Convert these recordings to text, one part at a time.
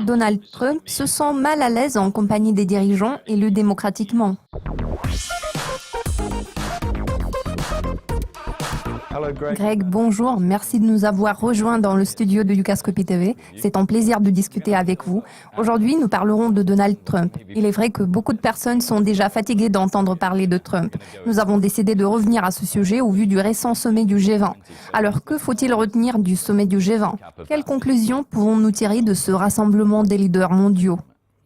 Donald Trump se sent mal à l'aise en compagnie des dirigeants élus démocratiquement. Greg, bonjour. Merci de nous avoir rejoints dans le studio de Dukascopy TV. C'est un plaisir de discuter avec vous. Aujourd'hui, nous parlerons de Donald Trump. Il est vrai que beaucoup de personnes sont déjà fatiguées d'entendre parler de Trump. Nous avons décidé de revenir à ce sujet au vu du récent sommet du G20. Alors, que faut-il retenir du sommet du G20? Quelles conclusions pouvons-nous tirer de ce rassemblement des leaders mondiaux?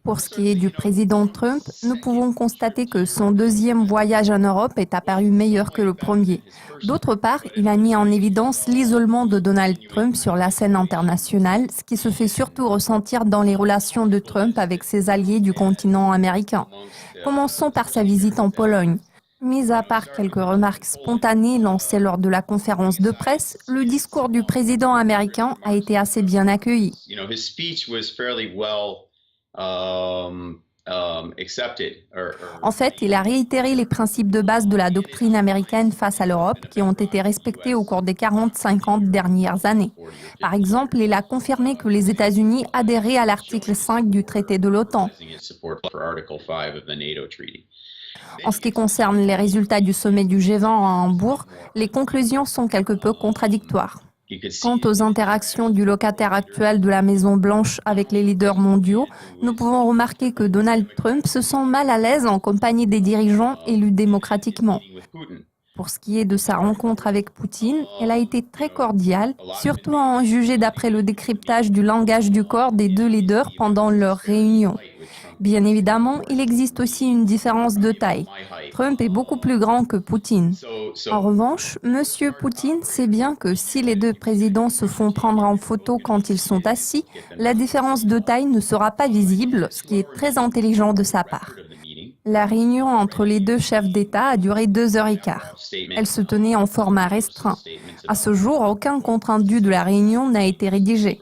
Pour ce qui est du président Trump, nous pouvons constater que son deuxième voyage en Europe est apparu meilleur que le premier. D'autre part, il a mis en évidence l'isolement de Donald Trump sur la scène internationale, ce qui se fait surtout ressentir dans les relations de Trump avec ses alliés du continent américain. Commençons par sa visite en Pologne. Mis à part quelques remarques spontanées lancées lors de la conférence de presse, le discours du président américain a été assez bien accueilli. En fait, il a réitéré les principes de base de la doctrine américaine face à l'Europe qui ont été respectés au cours des 40-50 dernières années. Par exemple, il a confirmé que les États-Unis adhéraient à l'article 5 du traité de l'OTAN. En ce qui concerne les résultats du sommet du G20 à Hambourg, les conclusions sont quelque peu contradictoires. Quant aux interactions du locataire actuel de la Maison-Blanche avec les leaders mondiaux, nous pouvons remarquer que Donald Trump se sent mal à l'aise en compagnie des dirigeants élus démocratiquement. Pour ce qui est de sa rencontre avec Poutine, elle a été très cordiale, surtout à en juger d'après le décryptage du langage du corps des deux leaders pendant leur réunion. Bien évidemment, il existe aussi une différence de taille. Trump est beaucoup plus grand que Poutine. En revanche, M. Poutine sait bien que si les deux présidents se font prendre en photo quand ils sont assis, la différence de taille ne sera pas visible, ce qui est très intelligent de sa part. La réunion entre les deux chefs d'État a duré 2h15. Elle se tenait en format restreint. À ce jour, aucun compte-rendu de la réunion n'a été rédigé.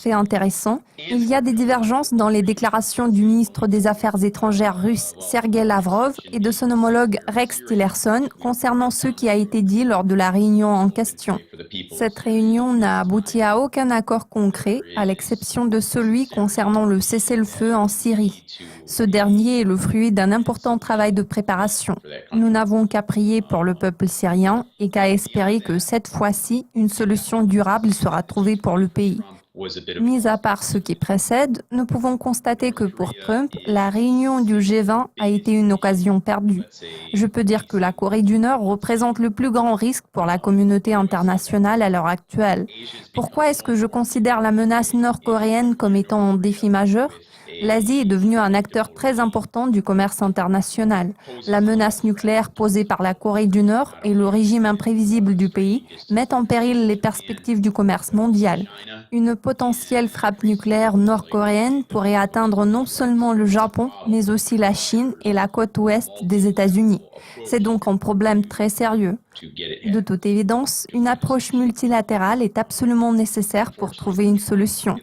Fait intéressant, il y a des divergences dans les déclarations du ministre des Affaires étrangères russe Sergei Lavrov et de son homologue Rex Tillerson concernant ce qui a été dit lors de la réunion en question. Cette réunion n'a abouti à aucun accord concret, à l'exception de celui concernant le cessez-le-feu en Syrie. Ce dernier est le fruit d'un important travail de préparation. Nous n'avons qu'à prier pour le peuple syrien et qu'à espérer que cette fois-ci, une solution durable sera trouvée pour le pays. Mis à part ce qui précède, nous pouvons constater que pour Trump, la réunion du G20 a été une occasion perdue. Je peux dire que la Corée du Nord représente le plus grand risque pour la communauté internationale à l'heure actuelle. Pourquoi est-ce que je considère la menace nord-coréenne comme étant un défi majeur ? L'Asie est devenue un acteur très important du commerce international. La menace nucléaire posée par la Corée du Nord et le régime imprévisible du pays mettent en péril les perspectives du commerce mondial. Une potentielle frappe nucléaire nord-coréenne pourrait atteindre non seulement le Japon, mais aussi la Chine et la côte ouest des États-Unis. C'est donc un problème très sérieux. De toute évidence, une approche multilatérale est absolument nécessaire pour trouver une solution.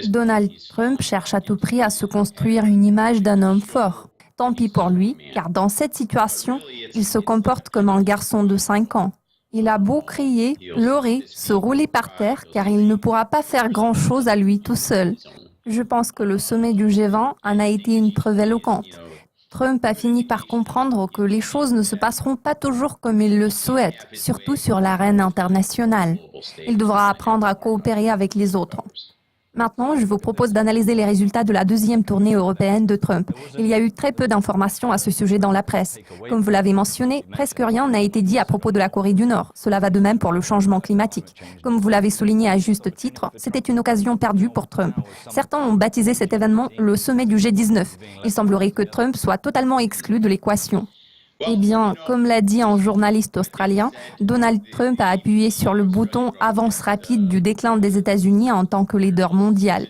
Donald Trump cherche à tout prix à se construire une image d'un homme fort. Tant pis pour lui, car dans cette situation, il se comporte comme un garçon de 5 ans. Il a beau crier, pleurer, se rouler par terre, car il ne pourra pas faire grand-chose à lui tout seul. Je pense que le sommet du G20 en a été une preuve éloquente. Trump a fini par comprendre que les choses ne se passeront pas toujours comme il le souhaite, surtout sur l'arène internationale. Il devra apprendre à coopérer avec les autres. Maintenant, je vous propose d'analyser les résultats de la deuxième tournée européenne de Trump. Il y a eu très peu d'informations à ce sujet dans la presse. Comme vous l'avez mentionné, presque rien n'a été dit à propos de la Corée du Nord. Cela va de même pour le changement climatique. Comme vous l'avez souligné à juste titre, c'était une occasion perdue pour Trump. Certains ont baptisé cet événement le sommet du G19. Il semblerait que Trump soit totalement exclu de l'équation. Eh bien, comme l'a dit un journaliste australien, Donald Trump a appuyé sur le bouton avance rapide du déclin des États-Unis en tant que leader mondial.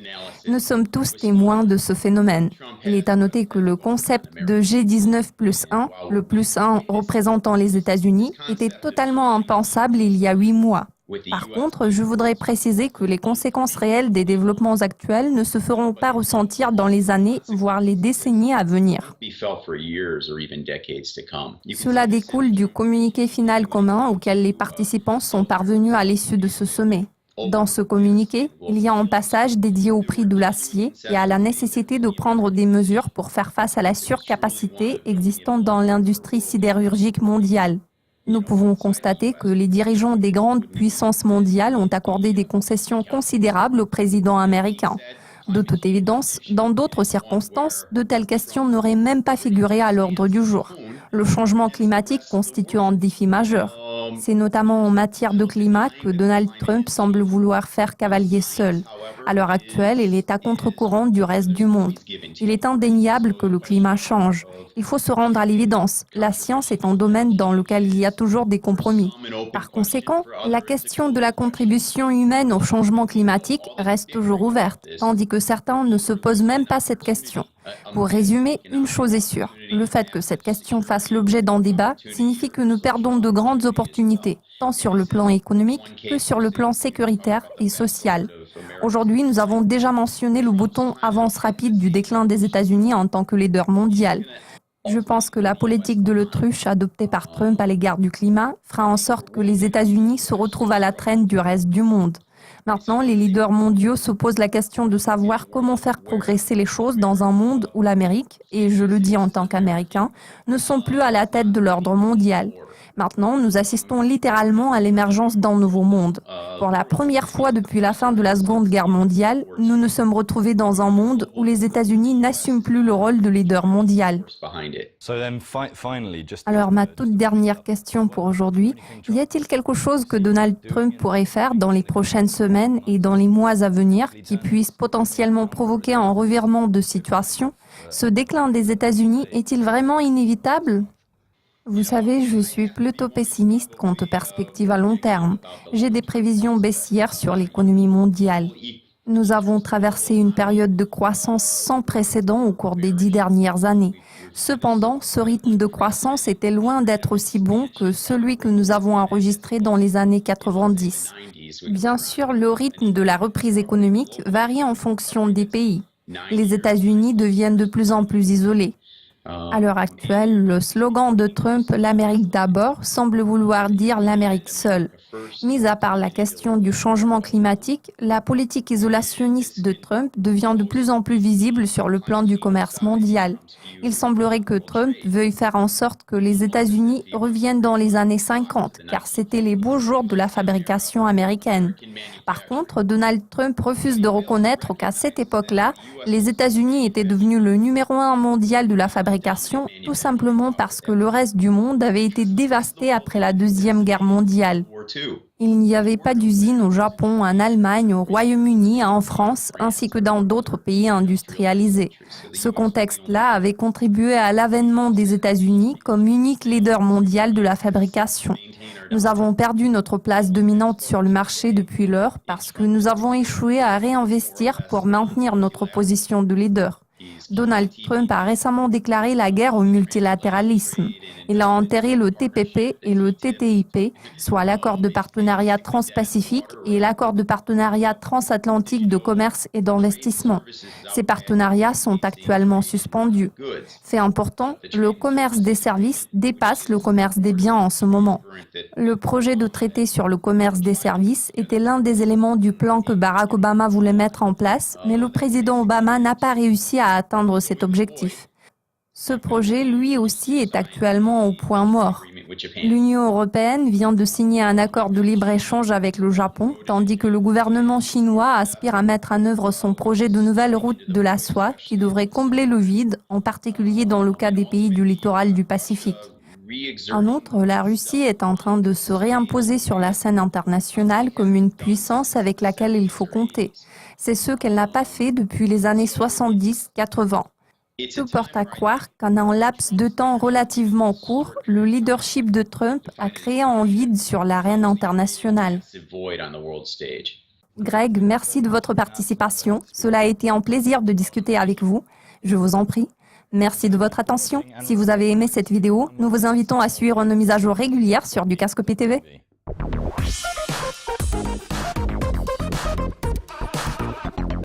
Nous sommes tous témoins de ce phénomène. Il est à noter que le concept de G19 plus 1, le plus 1 représentant les États-Unis, était totalement impensable il y a 8 mois. Par contre, je voudrais préciser que les conséquences réelles des développements actuels ne se feront pas ressentir dans les années, voire les décennies à venir. Cela découle du communiqué final commun auquel les participants sont parvenus à l'issue de ce sommet. Dans ce communiqué, il y a un passage dédié au prix de l'acier et à la nécessité de prendre des mesures pour faire face à la surcapacité existante dans l'industrie sidérurgique mondiale. Nous pouvons constater que les dirigeants des grandes puissances mondiales ont accordé des concessions considérables au président américain. De toute évidence, dans d'autres circonstances, de telles questions n'auraient même pas figuré à l'ordre du jour. Le changement climatique constitue un défi majeur. C'est notamment en matière de climat que Donald Trump semble vouloir faire cavalier seul. À l'heure actuelle, il est à contre-courant du reste du monde. Il est indéniable que le climat change. Il faut se rendre à l'évidence. La science est un domaine dans lequel il y a toujours des compromis. Par conséquent, la question de la contribution humaine au changement climatique reste toujours ouverte, tandis que certains ne se posent même pas cette question. Pour résumer, une chose est sûre, le fait que cette question fasse l'objet d'un débat signifie que nous perdons de grandes opportunités, tant sur le plan économique que sur le plan sécuritaire et social. Aujourd'hui, nous avons déjà mentionné le bouton avance rapide du déclin des États-Unis en tant que leader mondial. Je pense que la politique de l'autruche adoptée par Trump à l'égard du climat fera en sorte que les États-Unis se retrouvent à la traîne du reste du monde. Maintenant, les leaders mondiaux se posent la question de savoir comment faire progresser les choses dans un monde où l'Amérique, et je le dis en tant qu'Américain, ne sont plus à la tête de l'ordre mondial. Maintenant, nous assistons littéralement à l'émergence d'un nouveau monde. Pour la première fois depuis la fin de la Seconde Guerre mondiale, nous nous sommes retrouvés dans un monde où les États-Unis n'assument plus le rôle de leader mondial. Alors, ma toute dernière question pour aujourd'hui, y a-t-il quelque chose que Donald Trump pourrait faire dans les prochaines semaines et dans les mois à venir qui puisse potentiellement provoquer un revirement de situation? Ce déclin des États-Unis est-il vraiment inévitable? Vous savez, je suis plutôt pessimiste quant aux perspectives à long terme. J'ai des prévisions baissières sur l'économie mondiale. Nous avons traversé une période de croissance sans précédent au cours des 10 dernières années. Cependant, ce rythme de croissance était loin d'être aussi bon que celui que nous avons enregistré dans les années 90. Bien sûr, le rythme de la reprise économique varie en fonction des pays. Les États-Unis deviennent de plus en plus isolés. À l'heure actuelle, le slogan de Trump « L'Amérique d'abord » semble vouloir dire l'Amérique seule. Mis à part la question du changement climatique, la politique isolationniste de Trump devient de plus en plus visible sur le plan du commerce mondial. Il semblerait que Trump veuille faire en sorte que les États-Unis reviennent dans les années 50, car c'était les beaux jours de la fabrication américaine. Par contre, Donald Trump refuse de reconnaître qu'à cette époque-là, les États-Unis étaient devenus le numéro 1 mondial de la fabrication, tout simplement parce que le reste du monde avait été dévasté après la Deuxième Guerre mondiale. Il n'y avait pas d'usine au Japon, en Allemagne, au Royaume-Uni, en France, ainsi que dans d'autres pays industrialisés. Ce contexte-là avait contribué à l'avènement des États-Unis comme unique leader mondial de la fabrication. Nous avons perdu notre place dominante sur le marché depuis lors parce que nous avons échoué à réinvestir pour maintenir notre position de leader. Donald Trump a récemment déclaré la guerre au multilatéralisme. Il a enterré le TPP et le TTIP, soit l'accord de partenariat transpacifique et l'accord de partenariat transatlantique de commerce et d'investissement. Ces partenariats sont actuellement suspendus. Fait important, le commerce des services dépasse le commerce des biens en ce moment. Le projet de traité sur le commerce des services était l'un des éléments du plan que Barack Obama voulait mettre en place, mais le président Obama n'a pas réussi à atteindre cet objectif. Ce projet, lui aussi, est actuellement au point mort. L'Union européenne vient de signer un accord de libre-échange avec le Japon, tandis que le gouvernement chinois aspire à mettre en œuvre son projet de nouvelle route de la soie qui devrait combler le vide, en particulier dans le cas des pays du littoral du Pacifique. En outre, la Russie est en train de se réimposer sur la scène internationale comme une puissance avec laquelle il faut compter. C'est ce qu'elle n'a pas fait depuis les années 70-80. Tout porte à croire qu'en un laps de temps relativement court, le leadership de Trump a créé un vide sur l'arène internationale. Greg, merci de votre participation. Cela a été un plaisir de discuter avec vous. Je vous en prie. Merci de votre attention. Si vous avez aimé cette vidéo, nous vous invitons à suivre nos mises à jour régulières sur Dukascopy TV.